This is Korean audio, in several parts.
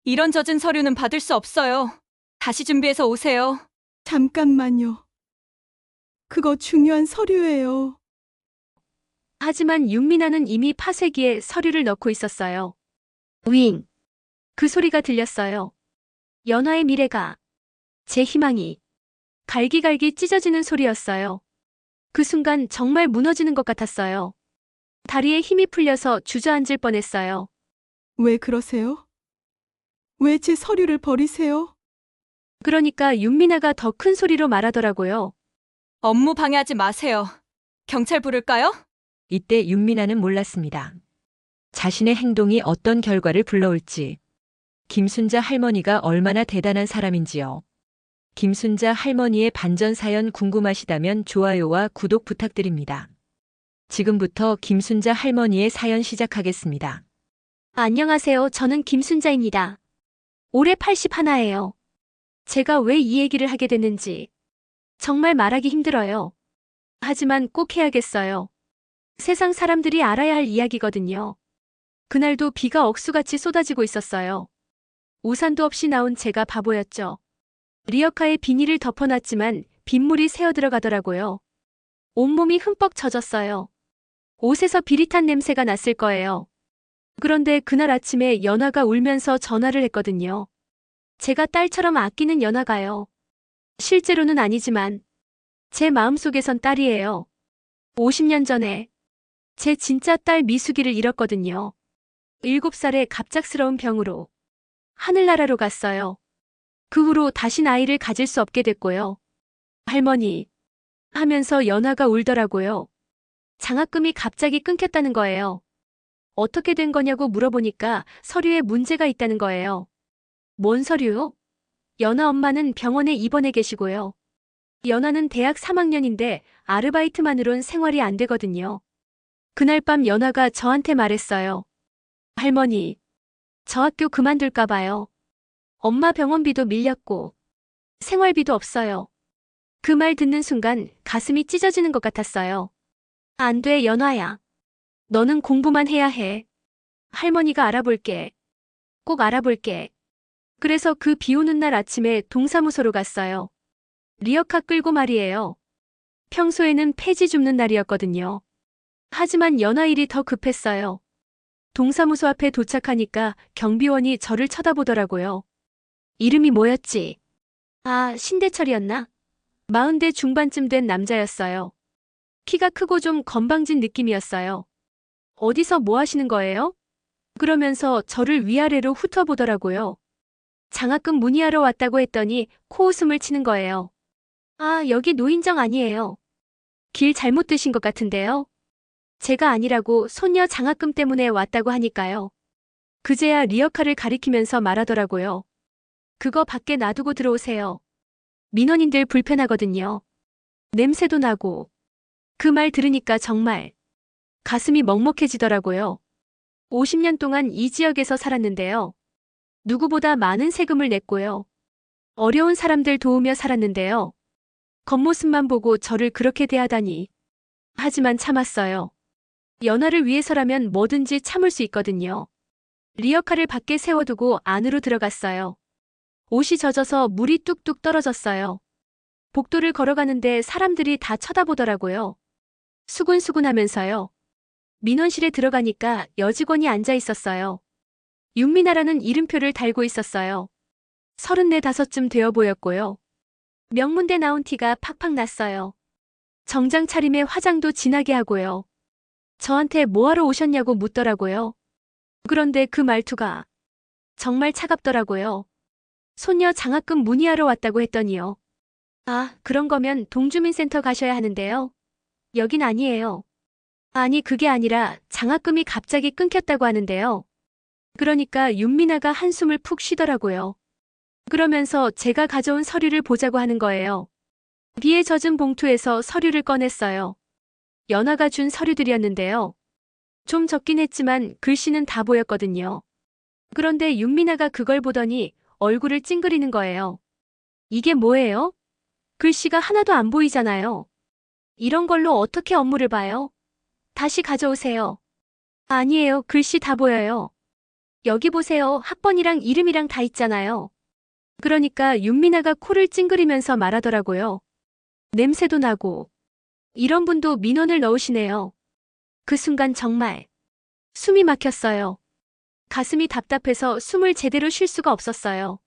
이런 젖은 서류는 받을 수 없어요. 다시 준비해서 오세요. 잠깐만요. 그거 중요한 서류예요. 하지만 윤미나는 이미 파쇄기에 서류를 넣고 있었어요. 윙! 그 소리가 들렸어요. 연화의 미래가, 제 희망이 갈기갈기 찢어지는 소리였어요. 그 순간 정말 무너지는 것 같았어요. 다리에 힘이 풀려서 주저앉을 뻔했어요. 왜 그러세요? 왜 제 서류를 버리세요? 그러니까 윤미나가 더 큰 소리로 말하더라고요. 업무 방해하지 마세요. 경찰 부를까요? 이때 윤미나는 몰랐습니다. 자신의 행동이 어떤 결과를 불러올지. 김순자 할머니가 얼마나 대단한 사람인지요. 김순자 할머니의 반전 사연 궁금하시다면 좋아요와 구독 부탁드립니다. 지금부터 김순자 할머니의 사연 시작하겠습니다. 안녕하세요. 저는 김순자입니다. 올해 81예요. 제가 왜 이 얘기를 하게 됐는지 정말 말하기 힘들어요. 하지만 꼭 해야겠어요. 세상 사람들이 알아야 할 이야기거든요. 그날도 비가 억수같이 쏟아지고 있었어요. 우산도 없이 나온 제가 바보였죠. 리어카에 비닐을 덮어놨지만 빗물이 새어 들어가더라고요. 온몸이 흠뻑 젖었어요. 옷에서 비릿한 냄새가 났을 거예요. 그런데 그날 아침에 연아가 울면서 전화를 했거든요. 제가 딸처럼 아끼는 연아가요. 실제로는 아니지만 제 마음속에선 딸이에요. 50년 전에 제 진짜 딸 미숙이를 잃었거든요. 7살에 갑작스러운 병으로 하늘나라로 갔어요. 그 후로 다신 아이를 가질 수 없게 됐고요. 할머니 하면서 연아가 울더라고요. 장학금이 갑자기 끊겼다는 거예요. 어떻게 된 거냐고 물어보니까 서류에 문제가 있다는 거예요. 뭔 서류요? 연아 엄마는 병원에 입원해 계시고요. 연아는 대학 3학년인데 아르바이트만으론 생활이 안 되거든요. 그날 밤 연아가 저한테 말했어요. 할머니, 저 학교 그만둘까 봐요. 엄마 병원비도 밀렸고 생활비도 없어요. 그 말 듣는 순간 가슴이 찢어지는 것 같았어요. 안 돼, 연아야. 너는 공부만 해야 해. 할머니가 알아볼게. 꼭 알아볼게. 그래서 그 비 오는 날 아침에 동사무소로 갔어요. 리어카 끌고 말이에요. 평소에는 폐지 줍는 날이었거든요. 하지만 연아 일이 더 급했어요. 동사무소 앞에 도착하니까 경비원이 저를 쳐다보더라고요. 이름이 뭐였지? 아, 신대철이었나? 40대 중반쯤 된 남자였어요. 키가 크고 좀 건방진 느낌이었어요. 어디서 뭐 하시는 거예요? 그러면서 저를 위아래로 훑어보더라고요. 장학금 문의하러 왔다고 했더니 코웃음을 치는 거예요. 아, 여기 노인정 아니에요. 길 잘못 드신 것 같은데요. 제가 아니라고 손녀 장학금 때문에 왔다고 하니까요. 그제야 리어카를 가리키면서 말하더라고요. 그거 밖에 놔두고 들어오세요. 민원인들 불편하거든요. 냄새도 나고. 그 말 들으니까 정말 가슴이 먹먹해지더라고요. 50년 동안 이 지역에서 살았는데요. 누구보다 많은 세금을 냈고요. 어려운 사람들 도우며 살았는데요. 겉모습만 보고 저를 그렇게 대하다니. 하지만 참았어요. 연아를 위해서라면 뭐든지 참을 수 있거든요. 리어카를 밖에 세워두고 안으로 들어갔어요. 옷이 젖어서 물이 뚝뚝 떨어졌어요. 복도를 걸어가는데 사람들이 다 쳐다보더라고요. 수군수군 하면서요. 민원실에 들어가니까 여직원이 앉아 있었어요. 윤미나라는 이름표를 달고 있었어요. 34, 5쯤 되어 보였고요. 명문대 나온 티가 팍팍 났어요. 정장 차림에 화장도 진하게 하고요. 저한테 뭐하러 오셨냐고 묻더라고요. 그런데 그 말투가 정말 차갑더라고요. 손녀 장학금 문의하러 왔다고 했더니요. 아, 그런 거면 동주민센터 가셔야 하는데요. 여긴 아니에요. 아니, 그게 아니라 장학금이 갑자기 끊겼다고 하는데요. 그러니까 윤미나가 한숨을 푹 쉬더라고요. 그러면서 제가 가져온 서류를 보자고 하는 거예요. 비에 젖은 봉투에서 서류를 꺼냈어요. 연아가 준 서류들이었는데요. 좀 적긴 했지만 글씨는 다 보였거든요. 그런데 윤미나가 그걸 보더니 얼굴을 찡그리는 거예요. 이게 뭐예요? 글씨가 하나도 안 보이잖아요. 이런 걸로 어떻게 업무를 봐요? 다시 가져오세요. 아니에요. 글씨 다 보여요. 여기 보세요. 학번이랑 이름이랑 다 있잖아요. 그러니까 윤미나가 코를 찡그리면서 말하더라고요. 냄새도 나고. 이런 분도 민원을 넣으시네요. 그 순간 정말 숨이 막혔어요. 가슴이 답답해서 숨을 제대로 쉴 수가 없었어요.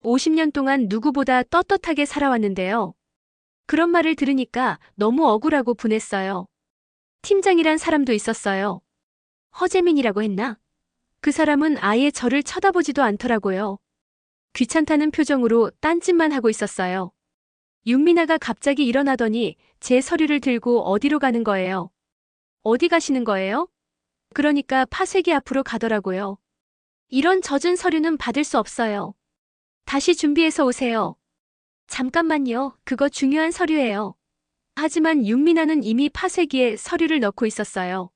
50년 동안 누구보다 떳떳하게 살아왔는데요. 그런 말을 들으니까 너무 억울하고 분했어요. 팀장이란 사람도 있었어요. 허재민이라고 했나? 그 사람은 아예 저를 쳐다보지도 않더라고요. 귀찮다는 표정으로 딴짓만 하고 있었어요. 윤미나가 갑자기 일어나더니 제 서류를 들고 어디로 가는 거예요. 어디 가시는 거예요? 그러니까 파쇄기 앞으로 가더라고요. 이런 젖은 서류는 받을 수 없어요. 다시 준비해서 오세요. 잠깐만요. 그거 중요한 서류예요. 하지만 윤미나는 이미 파쇄기에 서류를 넣고 있었어요.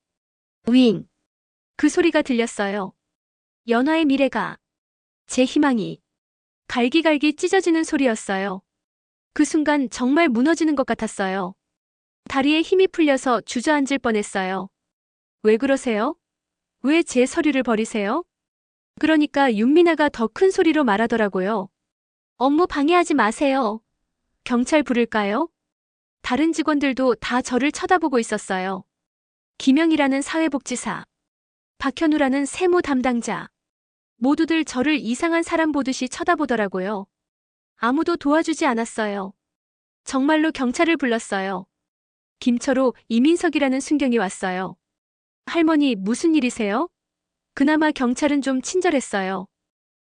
윙! 그 소리가 들렸어요. 연화의 미래가, 제 희망이 갈기갈기 찢어지는 소리였어요. 그 순간 정말 무너지는 것 같았어요. 다리에 힘이 풀려서 주저앉을 뻔했어요. 왜 그러세요? 왜 제 서류를 버리세요? 그러니까 윤미나가 더 큰 소리로 말하더라고요. 업무 방해하지 마세요. 경찰 부를까요? 다른 직원들도 다 저를 쳐다보고 있었어요. 김영이라는 사회복지사, 박현우라는 세무 담당자. 모두들 저를 이상한 사람 보듯이 쳐다보더라고요. 아무도 도와주지 않았어요. 정말로 경찰을 불렀어요. 김철호, 이민석이라는 순경이 왔어요. 할머니, 무슨 일이세요? 그나마 경찰은 좀 친절했어요.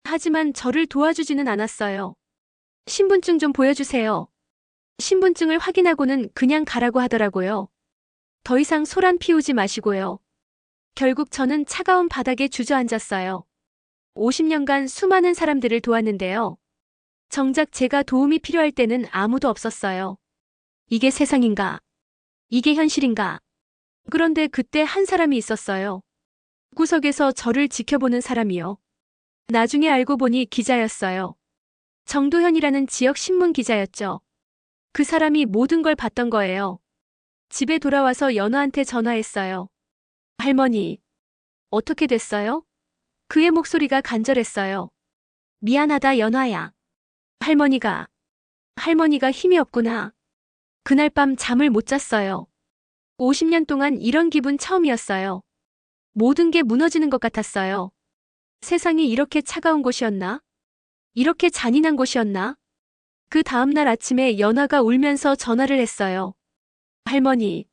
하지만 저를 도와주지는 않았어요. 신분증 좀 보여주세요. 신분증을 확인하고는 그냥 가라고 하더라고요. 더 이상 소란 피우지 마시고요. 결국 저는 차가운 바닥에 주저앉았어요. 50년간 수많은 사람들을 도왔는데요. 정작 제가 도움이 필요할 때는 아무도 없었어요. 이게 세상인가? 이게 현실인가? 그런데 그때 한 사람이 있었어요. 구석에서 저를 지켜보는 사람이요. 나중에 알고 보니 기자였어요. 정도현이라는 지역 신문 기자였죠. 그 사람이 모든 걸 봤던 거예요. 집에 돌아와서 연화한테 전화했어요. 할머니, 어떻게 됐어요? 그의 목소리가 간절했어요. 미안하다, 연화야. 할머니가 힘이 없구나. 그날 밤 잠을 못 잤어요. 50년 동안 이런 기분 처음이었어요. 모든 게 무너지는 것 같았어요. 세상이 이렇게 차가운 곳이었나? 이렇게 잔인한 곳이었나? 그 다음날 아침에 연화가 울면서 전화를 했어요. 할머니,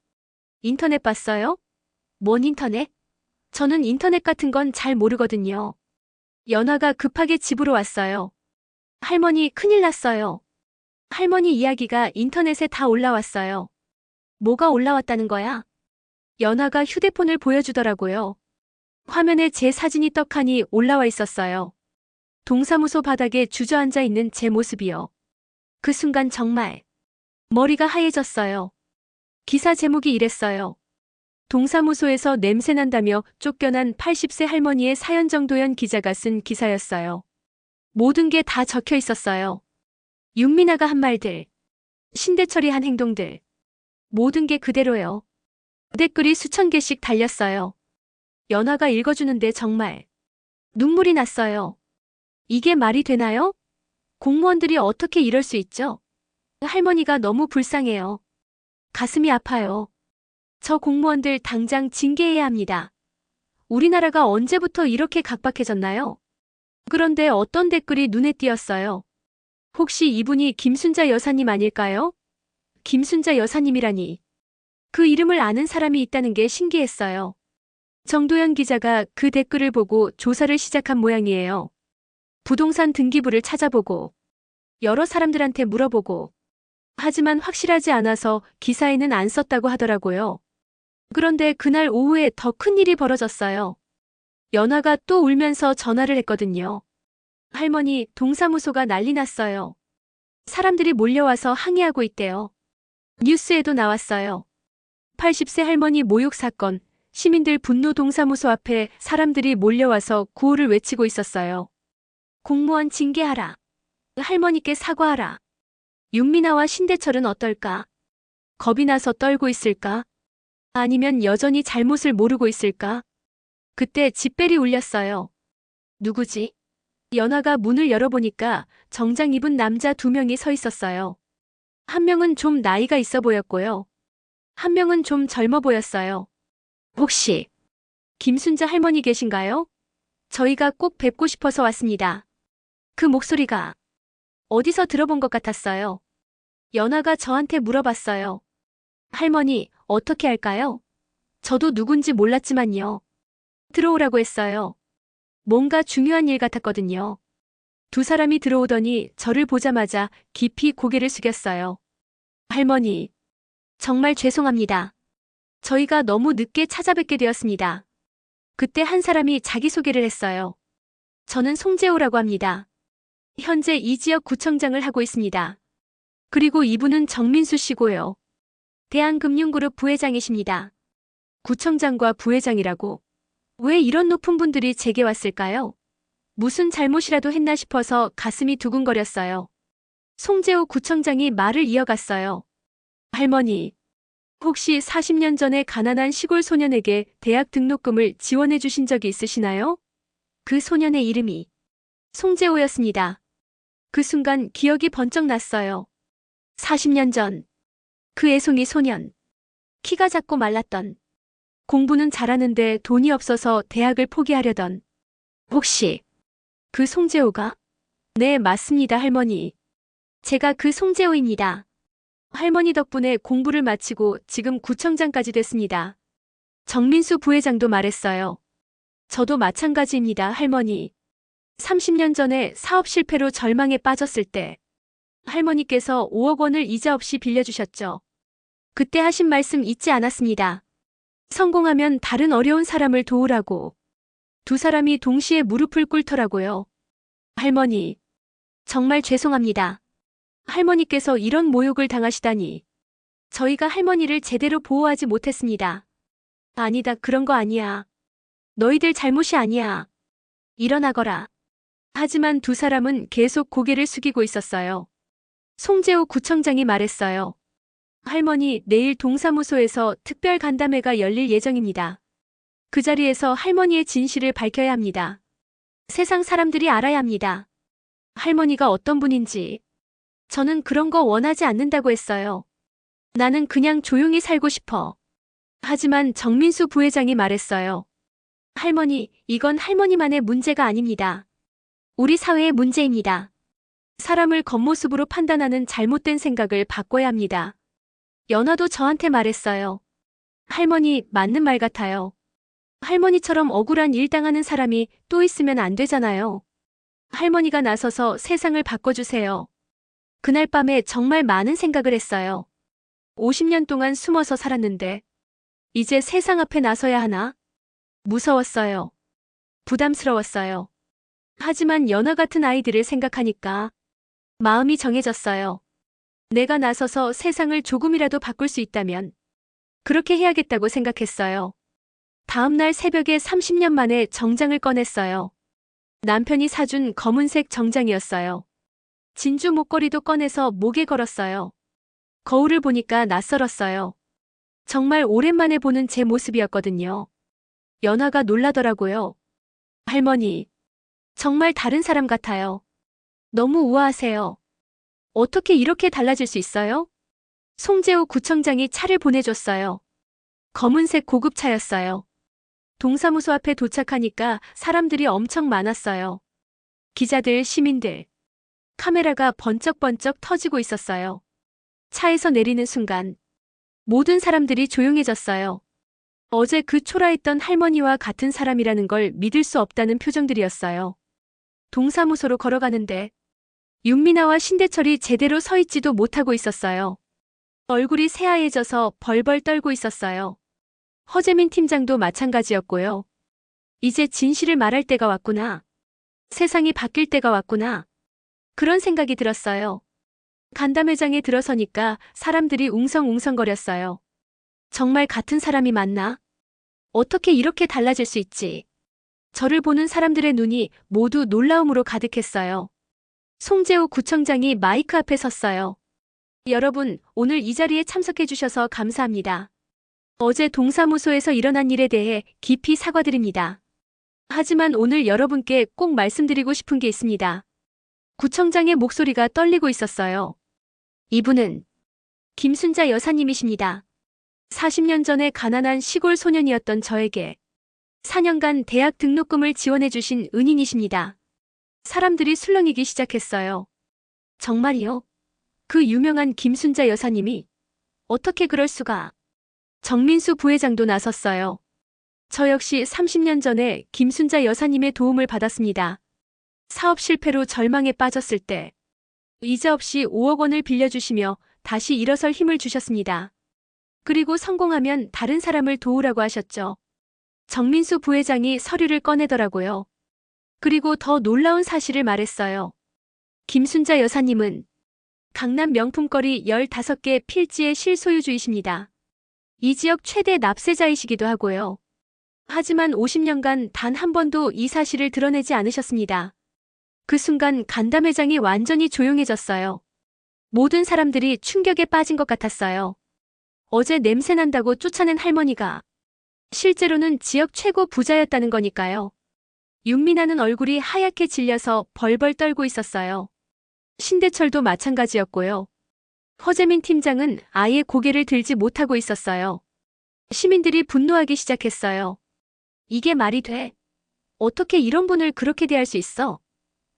인터넷 봤어요? 뭔 인터넷? 저는 인터넷 같은 건 잘 모르거든요. 연화가 급하게 집으로 왔어요. 할머니, 큰일 났어요. 할머니 이야기가 인터넷에 다 올라왔어요. 뭐가 올라왔다는 거야? 연화가 휴대폰을 보여주더라고요. 화면에 제 사진이 떡하니 올라와 있었어요. 동사무소 바닥에 주저앉아 있는 제 모습이요. 그 순간 정말 머리가 하얘졌어요. 기사 제목이 이랬어요. 동사무소에서 냄새난다며 쫓겨난 80세 할머니의 사연. 정도현 기자가 쓴 기사였어요. 모든 게 다 적혀 있었어요. 윤미나가 한 말들, 신대철이 한 행동들, 모든 게 그대로요. 댓글이 수천 개씩 달렸어요. 연화가 읽어주는데 정말 눈물이 났어요. 이게 말이 되나요? 공무원들이 어떻게 이럴 수 있죠? 할머니가 너무 불쌍해요. 가슴이 아파요. 저 공무원들 당장 징계해야 합니다. 우리나라가 언제부터 이렇게 각박해졌나요? 그런데 어떤 댓글이 눈에 띄었어요. 혹시 이분이 김순자 여사님 아닐까요? 김순자 여사님이라니. 그 이름을 아는 사람이 있다는 게 신기했어요. 정도현 기자가 그 댓글을 보고 조사를 시작한 모양이에요. 부동산 등기부를 찾아보고 여러 사람들한테 물어보고 하지만 확실하지 않아서 기사에는 안 썼다고 하더라고요. 그런데 그날 오후에 더 큰 일이 벌어졌어요. 연화가 또 울면서 전화를 했거든요. 할머니, 동사무소가 난리 났어요. 사람들이 몰려와서 항의하고 있대요. 뉴스에도 나왔어요. 80세 할머니 모욕 사건, 시민들 분노. 동사무소 앞에 사람들이 몰려와서 구호를 외치고 있었어요. 공무원 징계하라. 할머니께 사과하라. 윤미나와 신대철은 어떨까? 겁이 나서 떨고 있을까? 아니면 여전히 잘못을 모르고 있을까? 그때 집벨이 울렸어요. 누구지? 연화가 문을 열어보니까 정장 입은 남자 2명이 서 있었어요. 한 명은 좀 나이가 있어 보였고요. 한 명은 좀 젊어 보였어요. 혹시 김순자 할머니 계신가요? 저희가 꼭 뵙고 싶어서 왔습니다. 그 목소리가 어디서 들어본 것 같았어요. 연화가 저한테 물어봤어요. 할머니, 어떻게 할까요? 저도 누군지 몰랐지만요. 들어오라고 했어요. 뭔가 중요한 일 같았거든요. 2사람이 들어오더니 저를 보자마자 깊이 고개를 숙였어요. 할머니, 정말 죄송합니다. 저희가 너무 늦게 찾아뵙게 되었습니다. 그때 한 사람이 자기소개를 했어요. 저는 송재호라고 합니다. 현재 이 지역 구청장을 하고 있습니다. 그리고 이분은 정민수 씨고요. 대한금융그룹 부회장이십니다. 구청장과 부회장이라고? 왜 이런 높은 분들이 제게 왔을까요? 무슨 잘못이라도 했나 싶어서 가슴이 두근거렸어요. 송재호 구청장이 말을 이어갔어요. 할머니, 혹시 40년 전에 가난한 시골 소년에게 대학 등록금을 지원해 주신 적이 있으시나요? 그 소년의 이름이 송재호였습니다. 그 순간 기억이 번쩍 났어요. 40년 전, 그 애송이 소년. 키가 작고 말랐던, 공부는 잘하는데 돈이 없어서 대학을 포기하려던. 혹시 그 송재호가? 네, 맞습니다, 할머니. 제가 그 송재호입니다. 할머니 덕분에 공부를 마치고 지금 구청장까지 됐습니다. 정민수 부회장도 말했어요. 저도 마찬가지입니다, 할머니. 30년 전에 사업 실패로 절망에 빠졌을 때 할머니께서 5억 원을 이자 없이 빌려주셨죠. 그때 하신 말씀 잊지 않았습니다. 성공하면 다른 어려운 사람을 도우라고. 2사람이 동시에 무릎을 꿇더라고요. 할머니, 정말 죄송합니다. 할머니께서 이런 모욕을 당하시다니. 저희가 할머니를 제대로 보호하지 못했습니다. 아니다, 그런 거 아니야. 너희들 잘못이 아니야. 일어나거라. 하지만 2사람은 계속 고개를 숙이고 있었어요. 송재호 구청장이 말했어요. 할머니, 내일 동사무소에서 특별 간담회가 열릴 예정입니다. 그 자리에서 할머니의 진실을 밝혀야 합니다. 세상 사람들이 알아야 합니다. 할머니가 어떤 분인지. 저는 그런 거 원하지 않는다고 했어요. 나는 그냥 조용히 살고 싶어. 하지만 정민수 부회장이 말했어요. 할머니, 이건 할머니만의 문제가 아닙니다. 우리 사회의 문제입니다. 사람을 겉모습으로 판단하는 잘못된 생각을 바꿔야 합니다. 연화도 저한테 말했어요. 할머니, 맞는 말 같아요. 할머니처럼 억울한 일 당하는 사람이 또 있으면 안 되잖아요. 할머니가 나서서 세상을 바꿔주세요. 그날 밤에 정말 많은 생각을 했어요. 50년 동안 숨어서 살았는데 이제 세상 앞에 나서야 하나? 무서웠어요. 부담스러웠어요. 하지만 연화 같은 아이들을 생각하니까 마음이 정해졌어요. 내가 나서서 세상을 조금이라도 바꿀 수 있다면 그렇게 해야겠다고 생각했어요. 다음 날 새벽에 30년 만에 정장을 꺼냈어요. 남편이 사준 검은색 정장이었어요. 진주 목걸이도 꺼내서 목에 걸었어요. 거울을 보니까 낯설었어요. 정말 오랜만에 보는 제 모습이었거든요. 연화가 놀라더라고요. 할머니, 정말 다른 사람 같아요. 너무 우아하세요. 어떻게 이렇게 달라질 수 있어요? 송재호 구청장이 차를 보내줬어요. 검은색 고급차였어요. 동사무소 앞에 도착하니까 사람들이 엄청 많았어요. 기자들, 시민들. 카메라가 번쩍번쩍 터지고 있었어요. 차에서 내리는 순간 모든 사람들이 조용해졌어요. 어제 그 초라했던 할머니와 같은 사람이라는 걸 믿을 수 없다는 표정들이었어요. 동사무소로 걸어가는데 윤미나와 신대철이 제대로 서 있지도 못하고 있었어요. 얼굴이 새하얘져서 벌벌 떨고 있었어요. 허재민 팀장도 마찬가지였고요. 이제 진실을 말할 때가 왔구나. 세상이 바뀔 때가 왔구나. 그런 생각이 들었어요. 간담회장에 들어서니까 사람들이 웅성웅성거렸어요. 정말 같은 사람이 맞나? 어떻게 이렇게 달라질 수 있지? 저를 보는 사람들의 눈이 모두 놀라움으로 가득했어요. 송재호 구청장이 마이크 앞에 섰어요. 여러분, 오늘 이 자리에 참석해 주셔서 감사합니다. 어제 동사무소에서 일어난 일에 대해 깊이 사과드립니다. 하지만 오늘 여러분께 꼭 말씀드리고 싶은 게 있습니다. 구청장의 목소리가 떨리고 있었어요. 이분은 김순자 여사님이십니다. 40년 전에 가난한 시골 소년이었던 저에게 4년간 대학 등록금을 지원해주신 은인이십니다. 사람들이 술렁이기 시작했어요. 정말이요? 그 유명한 김순자 여사님이 어떻게 그럴 수가? 정민수 부회장도 나섰어요. 저 역시 30년 전에 김순자 여사님의 도움을 받았습니다. 사업 실패로 절망에 빠졌을 때 이자 없이 5억 원을 빌려주시며 다시 일어설 힘을 주셨습니다. 그리고 성공하면 다른 사람을 도우라고 하셨죠. 정민수 부회장이 서류를 꺼내더라고요. 그리고 더 놀라운 사실을 말했어요. 김순자 여사님은 강남 명품거리 15개 필지의 실소유주이십니다. 이 지역 최대 납세자이시기도 하고요. 하지만 50년간 단 한 번도 이 사실을 드러내지 않으셨습니다. 그 순간 간담회장이 완전히 조용해졌어요. 모든 사람들이 충격에 빠진 것 같았어요. 어제 냄새난다고 쫓아낸 할머니가 실제로는 지역 최고 부자였다는 거니까요. 윤미나는 얼굴이 하얗게 질려서 벌벌 떨고 있었어요. 신대철도 마찬가지였고요. 허재민 팀장은 아예 고개를 들지 못하고 있었어요. 시민들이 분노하기 시작했어요. 이게 말이 돼? 어떻게 이런 분을 그렇게 대할 수 있어?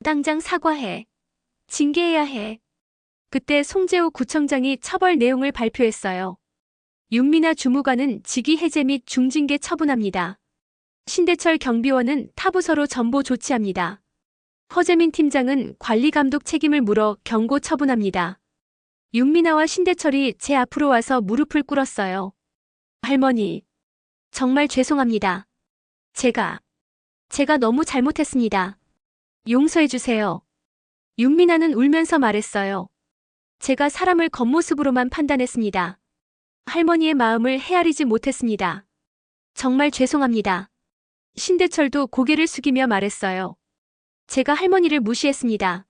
당장 사과해. 징계해야 해. 그때 송재호 구청장이 처벌 내용을 발표했어요. 윤미나 주무관은 직위 해제 및 중징계 처분합니다. 신대철 경비원은 타부서로 전보 조치합니다. 허재민 팀장은 관리감독 책임을 물어 경고 처분합니다. 윤미나와 신대철이 제 앞으로 와서 무릎을 꿇었어요. 할머니, 정말 죄송합니다. 제가 너무 잘못했습니다. 용서해주세요. 윤미나는 울면서 말했어요. 제가 사람을 겉모습으로만 판단했습니다. 할머니의 마음을 헤아리지 못했습니다. 정말 죄송합니다. 신대철도 고개를 숙이며 말했어요. 제가 할머니를 무시했습니다.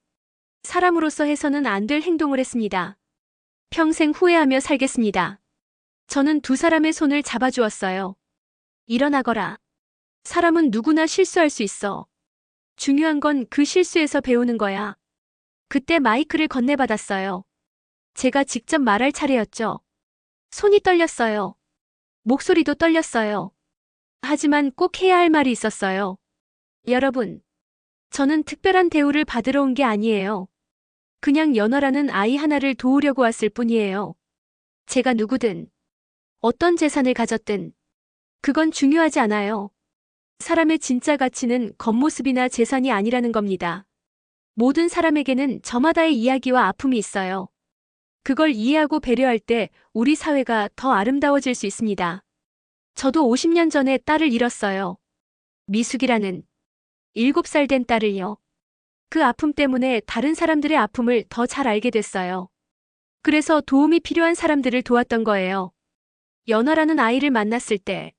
사람으로서 해서는 안 될 행동을 했습니다. 평생 후회하며 살겠습니다. 저는 두 사람의 손을 잡아주었어요. 일어나거라. 사람은 누구나 실수할 수 있어. 중요한 건 그 실수에서 배우는 거야. 그때 마이크를 건네받았어요. 제가 직접 말할 차례였죠. 손이 떨렸어요. 목소리도 떨렸어요. 하지만 꼭 해야 할 말이 있었어요. 여러분, 저는 특별한 대우를 받으러 온 게 아니에요. 그냥 연어라는 아이 하나를 도우려고 왔을 뿐이에요. 제가 누구든, 어떤 재산을 가졌든, 그건 중요하지 않아요. 사람의 진짜 가치는 겉모습이나 재산이 아니라는 겁니다. 모든 사람에게는 저마다의 이야기와 아픔이 있어요. 그걸 이해하고 배려할 때 우리 사회가 더 아름다워질 수 있습니다. 저도 50년 전에 딸을 잃었어요. 미숙이라는 7살 된 딸을요. 그 아픔 때문에 다른 사람들의 아픔을 더 잘 알게 됐어요. 그래서 도움이 필요한 사람들을 도왔던 거예요. 연아라는 아이를 만났을 때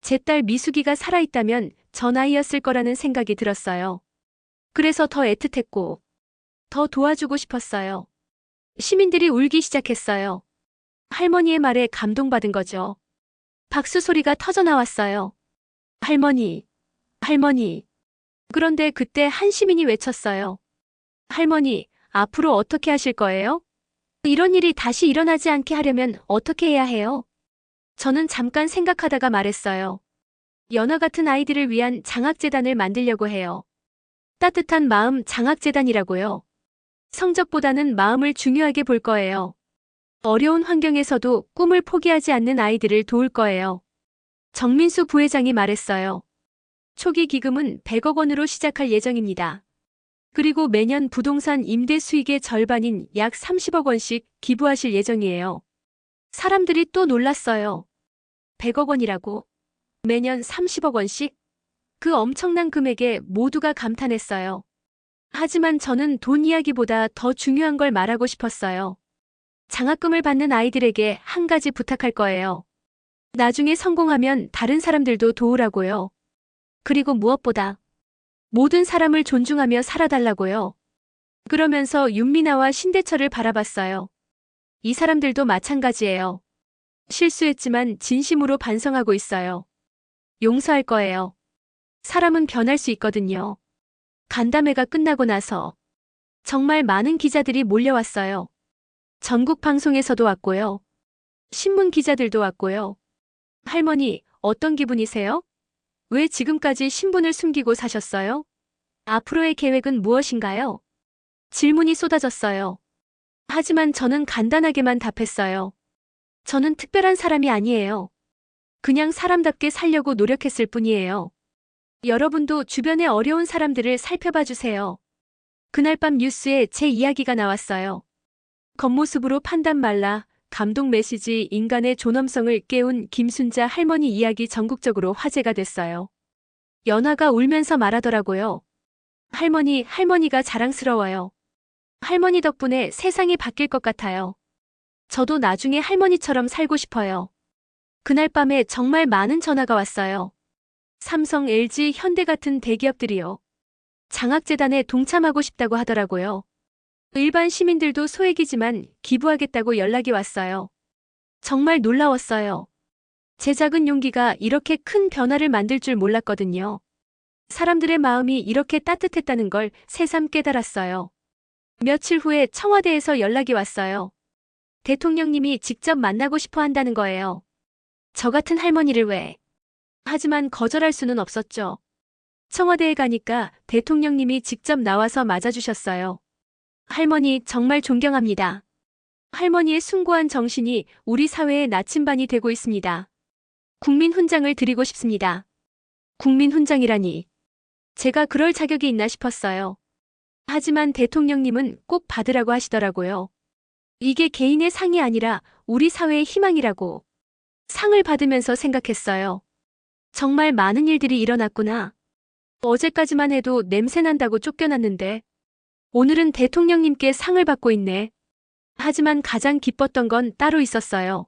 제 딸 미숙이가 살아있다면 전 아이였을 거라는 생각이 들었어요. 그래서 더 애틋했고 더 도와주고 싶었어요. 시민들이 울기 시작했어요. 할머니의 말에 감동받은 거죠. 박수 소리가 터져나왔어요. 할머니, 할머니. 그런데 그때 한 시민이 외쳤어요. 할머니, 앞으로 어떻게 하실 거예요? 이런 일이 다시 일어나지 않게 하려면 어떻게 해야 해요? 저는 잠깐 생각하다가 말했어요. 연아 같은 아이들을 위한 장학재단을 만들려고 해요. 따뜻한 마음 장학재단이라고요. 성적보다는 마음을 중요하게 볼 거예요. 어려운 환경에서도 꿈을 포기하지 않는 아이들을 도울 거예요. 정민수 부회장이 말했어요. 초기 기금은 100억 원으로 시작할 예정입니다. 그리고 매년 부동산 임대 수익의 절반인 약 30억 원씩 기부하실 예정이에요. 사람들이 또 놀랐어요. 100억 원이라고? 매년 30억 원씩? 그 엄청난 금액에 모두가 감탄했어요. 하지만 저는 돈 이야기보다 더 중요한 걸 말하고 싶었어요. 장학금을 받는 아이들에게 한 가지 부탁할 거예요. 나중에 성공하면 다른 사람들도 도우라고요. 그리고 무엇보다 모든 사람을 존중하며 살아달라고요. 그러면서 윤미나와 신대철을 바라봤어요. 이 사람들도 마찬가지예요. 실수했지만 진심으로 반성하고 있어요. 용서할 거예요. 사람은 변할 수 있거든요. 간담회가 끝나고 나서 정말 많은 기자들이 몰려왔어요. 전국 방송에서도 왔고요. 신문 기자들도 왔고요. 할머니, 어떤 기분이세요? 왜 지금까지 신분을 숨기고 사셨어요? 앞으로의 계획은 무엇인가요? 질문이 쏟아졌어요. 하지만 저는 간단하게만 답했어요. 저는 특별한 사람이 아니에요. 그냥 사람답게 살려고 노력했을 뿐이에요. 여러분도 주변의 어려운 사람들을 살펴봐 주세요. 그날 밤 뉴스에 제 이야기가 나왔어요. 겉모습으로 판단 말라, 감동 메시지 인간의 존엄성을 깨운 김순자 할머니 이야기 전국적으로 화제가 됐어요. 연하가 울면서 말하더라고요. 할머니가 자랑스러워요. 할머니 덕분에 세상이 바뀔 것 같아요. 저도 나중에 할머니처럼 살고 싶어요. 그날 밤에 정말 많은 전화가 왔어요. 삼성, LG, 현대 같은 대기업들이요. 장학재단에 동참하고 싶다고 하더라고요. 일반 시민들도 소액이지만 기부하겠다고 연락이 왔어요. 정말 놀라웠어요. 제 작은 용기가 이렇게 큰 변화를 만들 줄 몰랐거든요. 사람들의 마음이 이렇게 따뜻했다는 걸 새삼 깨달았어요. 며칠 후에 청와대에서 연락이 왔어요. 대통령님이 직접 만나고 싶어 한다는 거예요. 저 같은 할머니를 왜? 하지만 거절할 수는 없었죠. 청와대에 가니까 대통령님이 직접 나와서 맞아주셨어요. 할머니 정말 존경합니다. 할머니의 숭고한 정신이 우리 사회의 나침반이 되고 있습니다. 국민훈장을 드리고 싶습니다. 국민훈장이라니. 제가 그럴 자격이 있나 싶었어요. 하지만 대통령님은 꼭 받으라고 하시더라고요. 이게 개인의 상이 아니라 우리 사회의 희망이라고. 상을 받으면서 생각했어요. 정말 많은 일들이 일어났구나. 어제까지만 해도 냄새난다고 쫓겨났는데 오늘은 대통령님께 상을 받고 있네. 하지만 가장 기뻤던 건 따로 있었어요.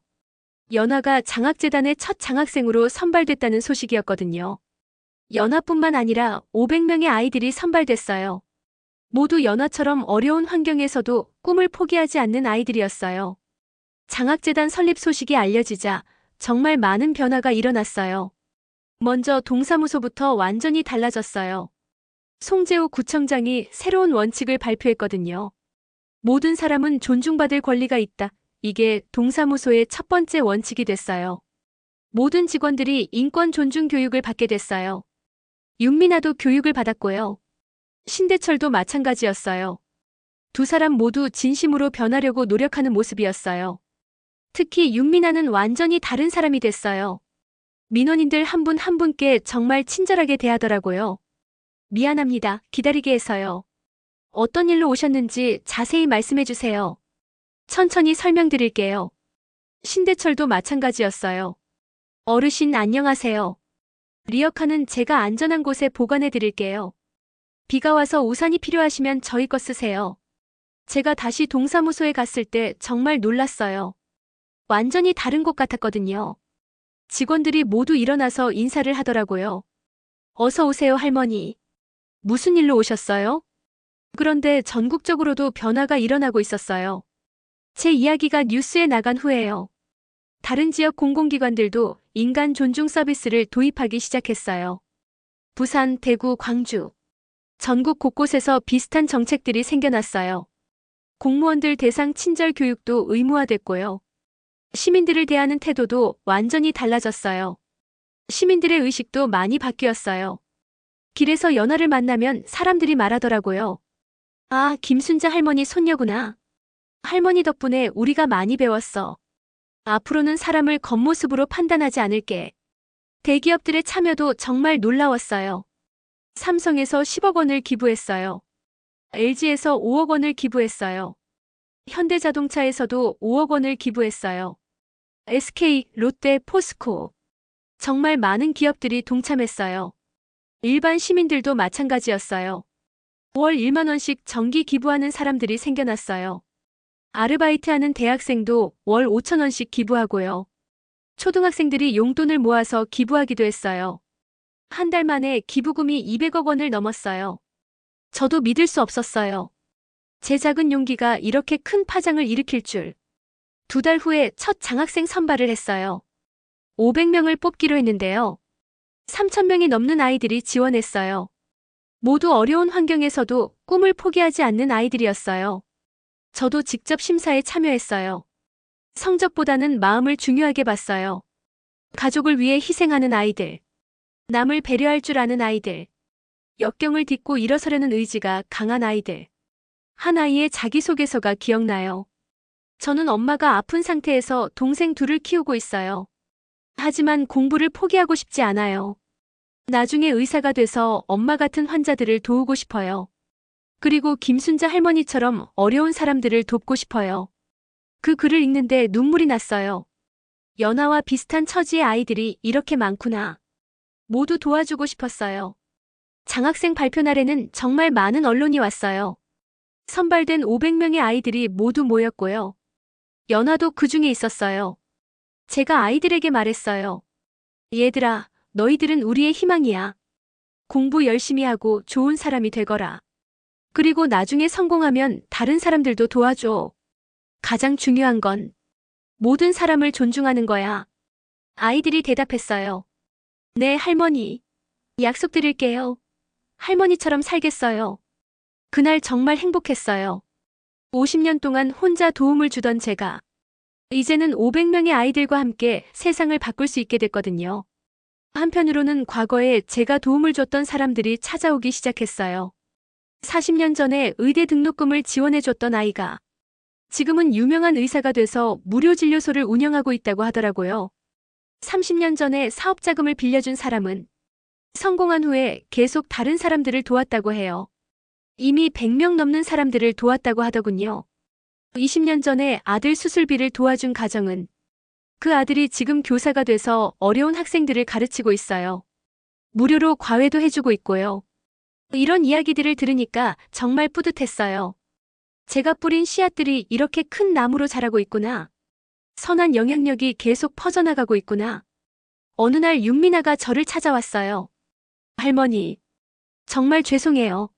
연하가 장학재단의 첫 장학생으로 선발됐다는 소식이었거든요. 연하뿐만 아니라 500명의 아이들이 선발됐어요. 모두 연하처럼 어려운 환경에서도 꿈을 포기하지 않는 아이들이었어요. 장학재단 설립 소식이 알려지자 정말 많은 변화가 일어났어요. 먼저 동사무소부터 완전히 달라졌어요. 송재호 구청장이 새로운 원칙을 발표했거든요. 모든 사람은 존중받을 권리가 있다. 이게 동사무소의 첫 번째 원칙이 됐어요. 모든 직원들이 인권 존중 교육을 받게 됐어요. 윤미나도 교육을 받았고요. 신대철도 마찬가지였어요. 두 사람 모두 진심으로 변하려고 노력하는 모습이었어요. 특히 윤미나는 완전히 다른 사람이 됐어요. 민원인들 한 분 한 분께 정말 친절하게 대하더라고요. 미안합니다. 기다리게 해서요. 어떤 일로 오셨는지 자세히 말씀해 주세요. 천천히 설명드릴게요. 신대철도 마찬가지였어요. 어르신 안녕하세요. 리어카는 제가 안전한 곳에 보관해 드릴게요. 비가 와서 우산이 필요하시면 저희 거 쓰세요. 제가 다시 동사무소에 갔을 때 정말 놀랐어요. 완전히 다른 곳 같았거든요. 직원들이 모두 일어나서 인사를 하더라고요. 어서 오세요, 할머니. 무슨 일로 오셨어요? 그런데 전국적으로도 변화가 일어나고 있었어요. 제 이야기가 뉴스에 나간 후에요. 다른 지역 공공기관들도 인간 존중 서비스를 도입하기 시작했어요. 부산, 대구, 광주. 전국 곳곳에서 비슷한 정책들이 생겨났어요. 공무원들 대상 친절 교육도 의무화됐고요. 시민들을 대하는 태도도 완전히 달라졌어요. 시민들의 의식도 많이 바뀌었어요. 길에서 연하를 만나면 사람들이 말하더라고요. 아, 김순자 할머니 손녀구나. 할머니 덕분에 우리가 많이 배웠어. 앞으로는 사람을 겉모습으로 판단하지 않을게. 대기업들의 참여도 정말 놀라웠어요. 삼성에서 10억 원을 기부했어요. LG에서 5억 원을 기부했어요. 현대자동차에서도 5억 원을 기부했어요. SK, 롯데, 포스코. 정말 많은 기업들이 동참했어요. 일반 시민들도 마찬가지였어요. 월 1만 원씩 정기 기부하는 사람들이 생겨났어요. 아르바이트하는 대학생도 월 5천 원씩 기부하고요. 초등학생들이 용돈을 모아서 기부하기도 했어요. 한 달 만에 기부금이 200억 원을 넘었어요. 저도 믿을 수 없었어요. 제 작은 용기가 이렇게 큰 파장을 일으킬 줄. 2달 후에 첫 장학생 선발을 했어요. 500명을 뽑기로 했는데요. 3,000명이 넘는 아이들이 지원했어요. 모두 어려운 환경에서도 꿈을 포기하지 않는 아이들이었어요. 저도 직접 심사에 참여했어요. 성적보다는 마음을 중요하게 봤어요. 가족을 위해 희생하는 아이들, 남을 배려할 줄 아는 아이들, 역경을 딛고 일어서려는 의지가 강한 아이들. 한 아이의 자기소개서가 기억나요. 저는 엄마가 아픈 상태에서 동생 둘을 키우고 있어요. 하지만 공부를 포기하고 싶지 않아요. 나중에 의사가 돼서 엄마 같은 환자들을 도우고 싶어요. 그리고 김순자 할머니처럼 어려운 사람들을 돕고 싶어요. 그 글을 읽는데 눈물이 났어요. 연아와 비슷한 처지의 아이들이 이렇게 많구나. 모두 도와주고 싶었어요. 장학생 발표 날에는 정말 많은 언론이 왔어요. 선발된 500명의 아이들이 모두 모였고요. 연아도 그 중에 있었어요. 제가 아이들에게 말했어요. 얘들아, 너희들은 우리의 희망이야. 공부 열심히 하고 좋은 사람이 되거라. 그리고 나중에 성공하면 다른 사람들도 도와줘. 가장 중요한 건 모든 사람을 존중하는 거야. 아이들이 대답했어요. 네, 할머니. 약속드릴게요. 할머니처럼 살겠어요. 그날 정말 행복했어요. 50년 동안 혼자 도움을 주던 제가 이제는 500명의 아이들과 함께 세상을 바꿀 수 있게 됐거든요. 한편으로는 과거에 제가 도움을 줬던 사람들이 찾아오기 시작했어요. 40년 전에 의대 등록금을 지원해줬던 아이가 지금은 유명한 의사가 돼서 무료 진료소를 운영하고 있다고 하더라고요. 30년 전에 사업 자금을 빌려준 사람은 성공한 후에 계속 다른 사람들을 도왔다고 해요. 이미 100명 넘는 사람들을 도왔다고 하더군요. 20년 전에 아들 수술비를 도와준 가정은 그 아들이 지금 교사가 돼서 어려운 학생들을 가르치고 있어요. 무료로 과외도 해주고 있고요. 이런 이야기들을 들으니까 정말 뿌듯했어요. 제가 뿌린 씨앗들이 이렇게 큰 나무로 자라고 있구나. 선한 영향력이 계속 퍼져나가고 있구나. 어느 날 윤미나가 저를 찾아왔어요. 할머니, 정말 죄송해요.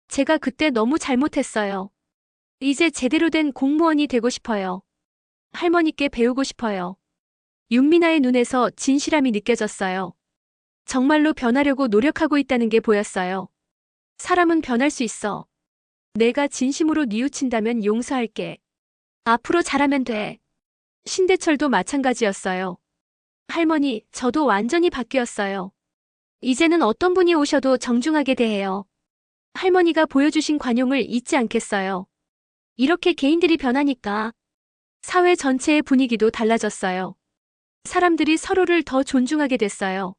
제가 그때 너무 잘못했어요. 이제 제대로 된 공무원이 되고 싶어요. 할머니께 배우고 싶어요. 윤미나의 눈에서 진실함이 느껴졌어요. 정말로 변하려고 노력하고 있다는 게 보였어요. 사람은 변할 수 있어. 내가 진심으로 뉘우친다면 용서할게. 앞으로 잘하면 돼. 신대철도 마찬가지였어요. 할머니, 저도 완전히 바뀌었어요. 이제는 어떤 분이 오셔도 정중하게 대해요. 할머니가 보여주신 관용을 잊지 않겠어요. 이렇게 개인들이 변하니까 사회 전체의 분위기도 달라졌어요. 사람들이 서로를 더 존중하게 됐어요.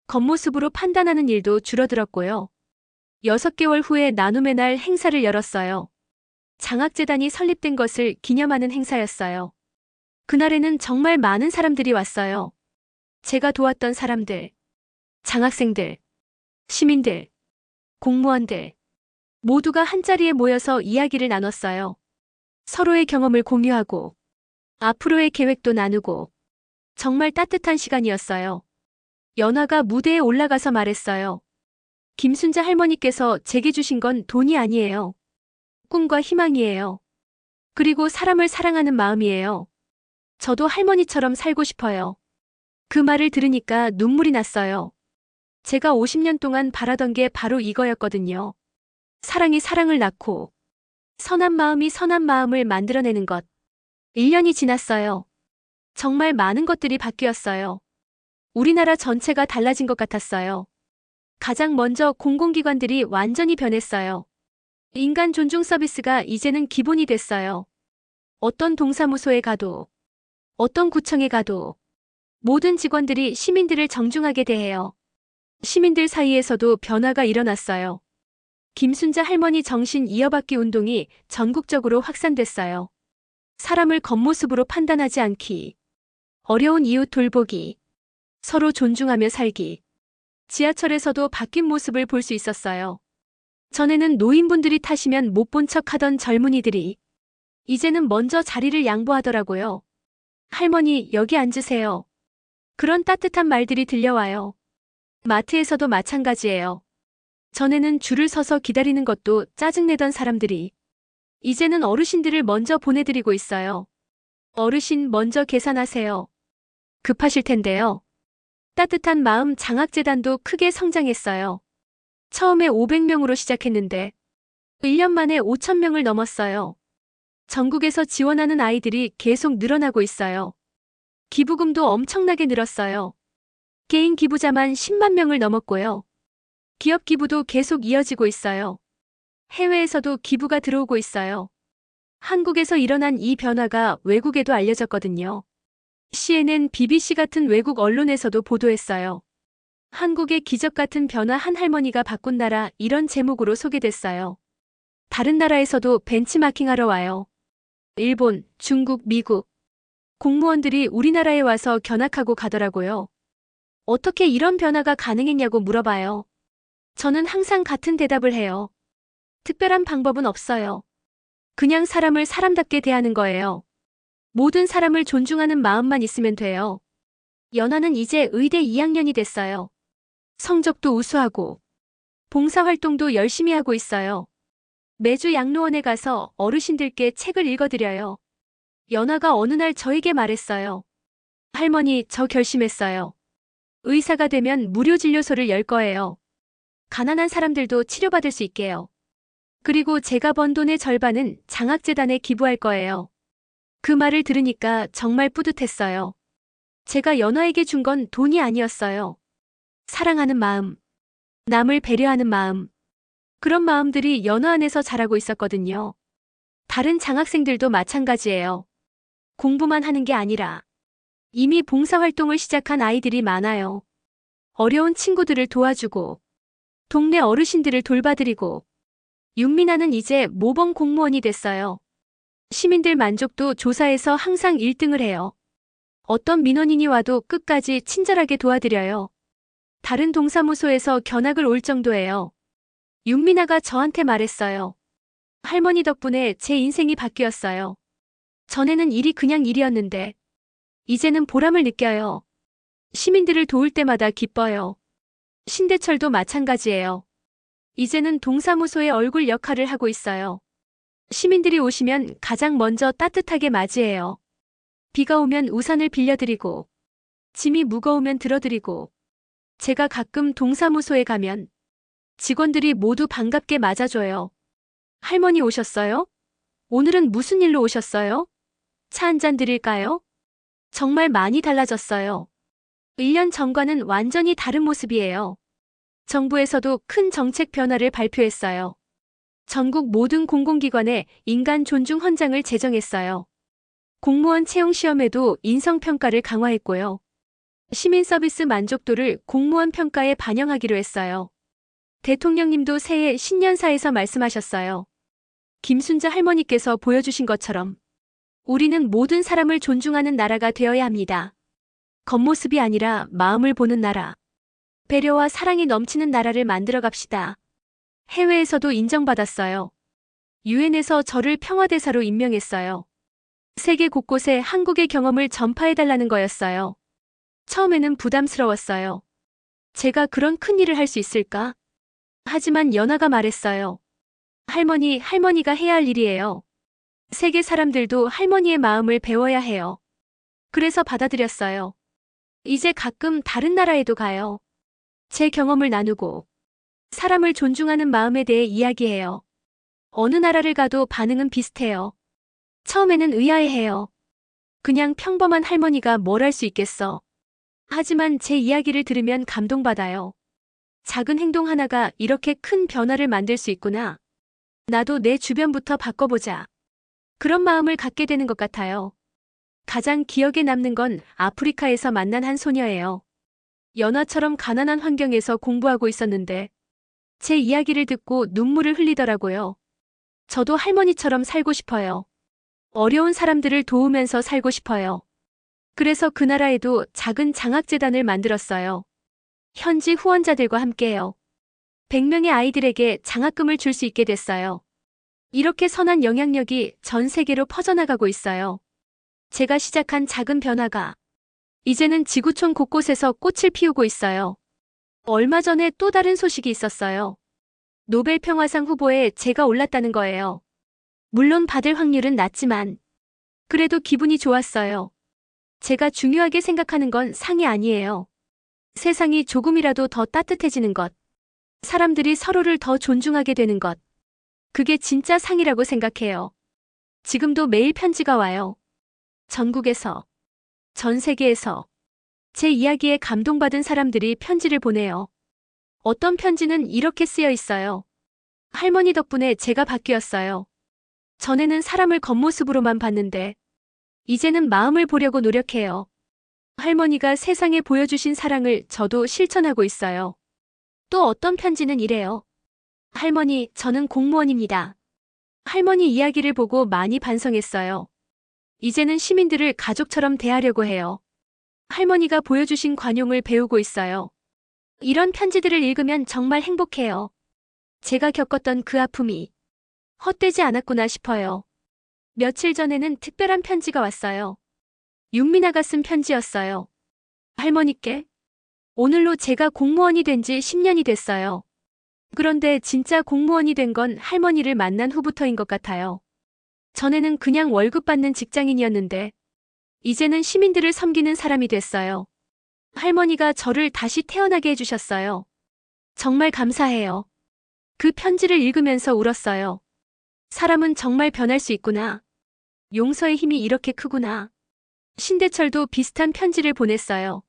겉모습으로 판단하는 일도 줄어들었고요. 6개월 후에 나눔의 날 행사를 열었어요. 장학재단이 설립된 것을 기념하는 행사였어요. 그날에는 정말 많은 사람들이 왔어요. 제가 도왔던 사람들, 장학생들, 시민들, 공무원들, 모두가 한자리에 모여서 이야기를 나눴어요. 서로의 경험을 공유하고, 앞으로의 계획도 나누고, 정말 따뜻한 시간이었어요. 연아가 무대에 올라가서 말했어요. 김순자 할머니께서 제게 주신 건 돈이 아니에요. 꿈과 희망이에요. 그리고 사람을 사랑하는 마음이에요. 저도 할머니처럼 살고 싶어요. 그 말을 들으니까 눈물이 났어요. 제가 50년 동안 바라던 게 바로 이거였거든요. 사랑이 사랑을 낳고 선한 마음이 선한 마음을 만들어내는 것. 1년이 지났어요. 정말 많은 것들이 바뀌었어요. 우리나라 전체가 달라진 것 같았어요. 가장 먼저 공공기관들이 완전히 변했어요. 인간 존중 서비스가 이제는 기본이 됐어요. 어떤 동사무소에 가도, 어떤 구청에 가도 모든 직원들이 시민들을 정중하게 대해요. 시민들 사이에서도 변화가 일어났어요. 김순자 할머니 정신 이어받기 운동이 전국적으로 확산됐어요. 사람을 겉모습으로 판단하지 않기, 어려운 이웃 돌보기, 서로 존중하며 살기. 지하철에서도 바뀐 모습을 볼 수 있었어요. 전에는 노인분들이 타시면 못 본 척 하던 젊은이들이 이제는 먼저 자리를 양보하더라고요. 할머니, 여기 앉으세요. 그런 따뜻한 말들이 들려와요. 마트에서도 마찬가지예요. 전에는 줄을 서서 기다리는 것도 짜증내던 사람들이 이제는 어르신들을 먼저 보내드리고 있어요. 어르신 먼저 계산하세요. 급하실 텐데요. 따뜻한 마음 장학재단도 크게 성장했어요. 처음에 500명으로 시작했는데 1년 만에 5,000명을 넘었어요. 전국에서 지원하는 아이들이 계속 늘어나고 있어요. 기부금도 엄청나게 늘었어요. 개인 기부자만 10만 명을 넘었고요. 기업 기부도 계속 이어지고 있어요. 해외에서도 기부가 들어오고 있어요. 한국에서 일어난 이 변화가 외국에도 알려졌거든요. CNN, BBC 같은 외국 언론에서도 보도했어요. 한국의 기적 같은 변화, 한 할머니가 바꾼 나라, 이런 제목으로 소개됐어요. 다른 나라에서도 벤치마킹하러 와요. 일본, 중국, 미국. 공무원들이 우리나라에 와서 견학하고 가더라고요. 어떻게 이런 변화가 가능했냐고 물어봐요. 저는 항상 같은 대답을 해요. 특별한 방법은 없어요. 그냥 사람을 사람답게 대하는 거예요. 모든 사람을 존중하는 마음만 있으면 돼요. 연아는 이제 의대 2학년이 됐어요. 성적도 우수하고 봉사활동도 열심히 하고 있어요. 매주 양로원에 가서 어르신들께 책을 읽어드려요. 연아가 어느 날 저에게 말했어요. 할머니, 저 결심했어요. 의사가 되면 무료 진료소를 열 거예요. 가난한 사람들도 치료받을 수 있게요. 그리고 제가 번 돈의 절반은 장학재단에 기부할 거예요. 그 말을 들으니까 정말 뿌듯했어요. 제가 연아에게 준 건 돈이 아니었어요. 사랑하는 마음, 남을 배려하는 마음. 그런 마음들이 연아 안에서 자라고 있었거든요. 다른 장학생들도 마찬가지예요. 공부만 하는 게 아니라 이미 봉사활동을 시작한 아이들이 많아요. 어려운 친구들을 도와주고 동네 어르신들을 돌봐드리고 윤미나는 이제 모범 공무원이 됐어요. 시민들 만족도 조사에서 항상 1등을 해요. 어떤 민원인이 와도 끝까지 친절하게 도와드려요. 다른 동사무소에서 견학을 올 정도예요. 윤미나가 저한테 말했어요. 할머니 덕분에 제 인생이 바뀌었어요. 전에는 일이 그냥 일이었는데 이제는 보람을 느껴요. 시민들을 도울 때마다 기뻐요. 신대철도 마찬가지예요. 이제는 동사무소의 얼굴 역할을 하고 있어요. 시민들이 오시면 가장 먼저 따뜻하게 맞이해요. 비가 오면 우산을 빌려드리고 짐이 무거우면 들어드리고 제가 가끔 동사무소에 가면 직원들이 모두 반갑게 맞아줘요. 할머니 오셨어요? 오늘은 무슨 일로 오셨어요? 차 한 잔 드릴까요? 정말 많이 달라졌어요. 1년 전과는 완전히 다른 모습이에요. 정부에서도 큰 정책 변화를 발표했어요. 전국 모든 공공기관에 인간 존중 헌장을 제정했어요. 공무원 채용 시험에도 인성평가를 강화했고요. 시민 서비스 만족도를 공무원 평가에 반영하기로 했어요. 대통령님도 새해 신년사에서 말씀하셨어요. 김순자 할머니께서 보여주신 것처럼 우리는 모든 사람을 존중하는 나라가 되어야 합니다. 겉모습이 아니라 마음을 보는 나라. 배려와 사랑이 넘치는 나라를 만들어 갑시다. 해외에서도 인정받았어요. 유엔에서 저를 평화대사로 임명했어요. 세계 곳곳에 한국의 경험을 전파해달라는 거였어요. 처음에는 부담스러웠어요. 제가 그런 큰 일을 할 수 있을까? 하지만 연아가 말했어요. 할머니, 할머니가 해야 할 일이에요. 세계 사람들도 할머니의 마음을 배워야 해요. 그래서 받아들였어요. 이제 가끔 다른 나라에도 가요. 제 경험을 나누고 사람을 존중하는 마음에 대해 이야기해요. 어느 나라를 가도 반응은 비슷해요. 처음에는 의아해해요. 그냥 평범한 할머니가 뭘 할 수 있겠어. 하지만 제 이야기를 들으면 감동받아요. 작은 행동 하나가 이렇게 큰 변화를 만들 수 있구나. 나도 내 주변부터 바꿔보자. 그런 마음을 갖게 되는 것 같아요. 가장 기억에 남는 건 아프리카에서 만난 한 소녀예요. 연아처럼 가난한 환경에서 공부하고 있었는데 제 이야기를 듣고 눈물을 흘리더라고요. 저도 할머니처럼 살고 싶어요. 어려운 사람들을 도우면서 살고 싶어요. 그래서 그 나라에도 작은 장학재단을 만들었어요. 현지 후원자들과 함께요. 100명의 아이들에게 장학금을 줄 수 있게 됐어요. 이렇게 선한 영향력이 전 세계로 퍼져나가고 있어요. 제가 시작한 작은 변화가 이제는 지구촌 곳곳에서 꽃을 피우고 있어요. 얼마 전에 또 다른 소식이 있었어요. 노벨 평화상 후보에 제가 올랐다는 거예요. 물론 받을 확률은 낮지만 그래도 기분이 좋았어요. 제가 중요하게 생각하는 건 상이 아니에요. 세상이 조금이라도 더 따뜻해지는 것. 사람들이 서로를 더 존중하게 되는 것. 그게 진짜 상이라고 생각해요. 지금도 매일 편지가 와요. 전국에서, 전 세계에서 제 이야기에 감동받은 사람들이 편지를 보내요. 어떤 편지는 이렇게 쓰여 있어요. 할머니 덕분에 제가 바뀌었어요. 전에는 사람을 겉모습으로만 봤는데, 이제는 마음을 보려고 노력해요. 할머니가 세상에 보여주신 사랑을 저도 실천하고 있어요. 또 어떤 편지는 이래요. 할머니, 저는 공무원입니다. 할머니 이야기를 보고 많이 반성했어요. 이제는 시민들을 가족처럼 대하려고 해요. 할머니가 보여주신 관용을 배우고 있어요. 이런 편지들을 읽으면 정말 행복해요. 제가 겪었던 그 아픔이 헛되지 않았구나 싶어요. 며칠 전에는 특별한 편지가 왔어요. 윤미나가 쓴 편지였어요. 할머니께, 오늘로 제가 공무원이 된 지 10년이 됐어요. 그런데 진짜 공무원이 된 건 할머니를 만난 후부터인 것 같아요. 전에는 그냥 월급 받는 직장인이었는데, 이제는 시민들을 섬기는 사람이 됐어요. 할머니가 저를 다시 태어나게 해주셨어요. 정말 감사해요. 그 편지를 읽으면서 울었어요. 사람은 정말 변할 수 있구나. 용서의 힘이 이렇게 크구나. 신대철도 비슷한 편지를 보냈어요.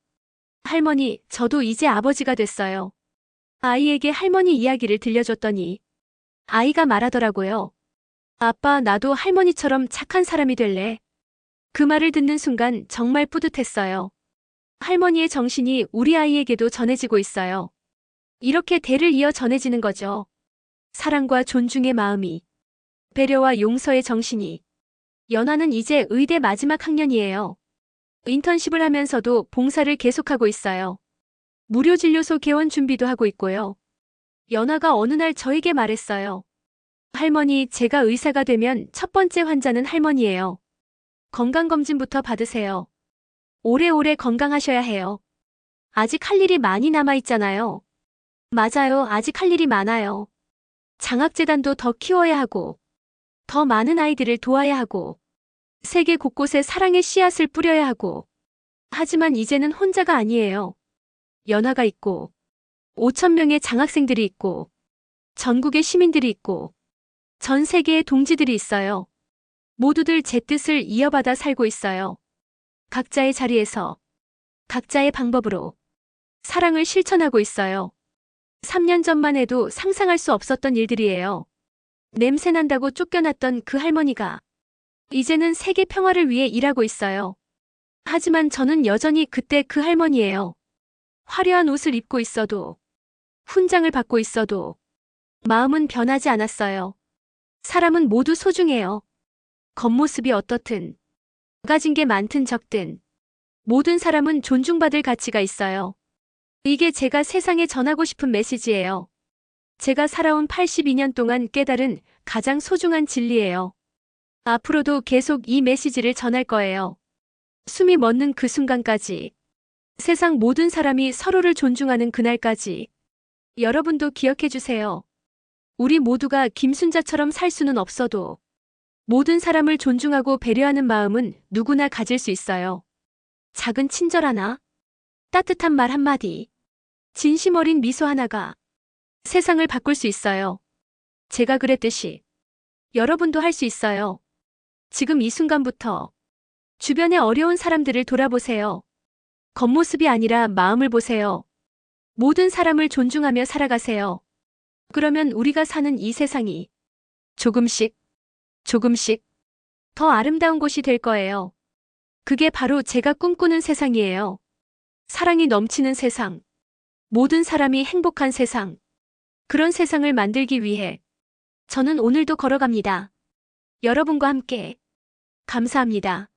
할머니, 저도 이제 아버지가 됐어요. 아이에게 할머니 이야기를 들려줬더니 아이가 말하더라고요. 아빠, 나도 할머니처럼 착한 사람이 될래. 그 말을 듣는 순간 정말 뿌듯했어요. 할머니의 정신이 우리 아이에게도 전해지고 있어요. 이렇게 대를 이어 전해지는 거죠. 사랑과 존중의 마음이, 배려와 용서의 정신이. 연아는 이제 의대 마지막 학년이에요. 인턴십을 하면서도 봉사를 계속하고 있어요. 무료 진료소 개원 준비도 하고 있고요. 연아가 어느 날 저에게 말했어요. 할머니, 제가 의사가 되면 첫 번째 환자는 할머니예요. 건강검진부터 받으세요. 오래오래 건강하셔야 해요. 아직 할 일이 많이 남아있잖아요. 맞아요, 아직 할 일이 많아요. 장학재단도 더 키워야 하고, 더 많은 아이들을 도와야 하고, 세계 곳곳에 사랑의 씨앗을 뿌려야 하고. 하지만 이제는 혼자가 아니에요. 연아가 있고, 5천 명의 장학생들이 있고, 전국의 시민들이 있고, 전 세계의 동지들이 있어요. 모두들 제 뜻을 이어받아 살고 있어요. 각자의 자리에서, 각자의 방법으로 사랑을 실천하고 있어요. 3년 전만 해도 상상할 수 없었던 일들이에요. 냄새난다고 쫓겨났던 그 할머니가 이제는 세계 평화를 위해 일하고 있어요. 하지만 저는 여전히 그때 그 할머니예요. 화려한 옷을 입고 있어도, 훈장을 받고 있어도 마음은 변하지 않았어요. 사람은 모두 소중해요. 겉모습이 어떻든, 가진 게 많든 적든, 모든 사람은 존중받을 가치가 있어요. 이게 제가 세상에 전하고 싶은 메시지예요. 제가 살아온 82년 동안 깨달은 가장 소중한 진리예요. 앞으로도 계속 이 메시지를 전할 거예요. 숨이 멎는 그 순간까지, 세상 모든 사람이 서로를 존중하는 그날까지. 여러분도 기억해 주세요. 우리 모두가 김순자처럼 살 수는 없어도 모든 사람을 존중하고 배려하는 마음은 누구나 가질 수 있어요. 작은 친절 하나, 따뜻한 말 한마디, 진심 어린 미소 하나가 세상을 바꿀 수 있어요. 제가 그랬듯이 여러분도 할 수 있어요. 지금 이 순간부터 주변의 어려운 사람들을 돌아보세요. 겉모습이 아니라 마음을 보세요. 모든 사람을 존중하며 살아가세요. 그러면 우리가 사는 이 세상이 조금씩 더 아름다운 곳이 될 거예요. 그게 바로 제가 꿈꾸는 세상이에요. 사랑이 넘치는 세상, 모든 사람이 행복한 세상. 그런 세상을 만들기 위해 저는 오늘도 걸어갑니다. 여러분과 함께. 감사합니다.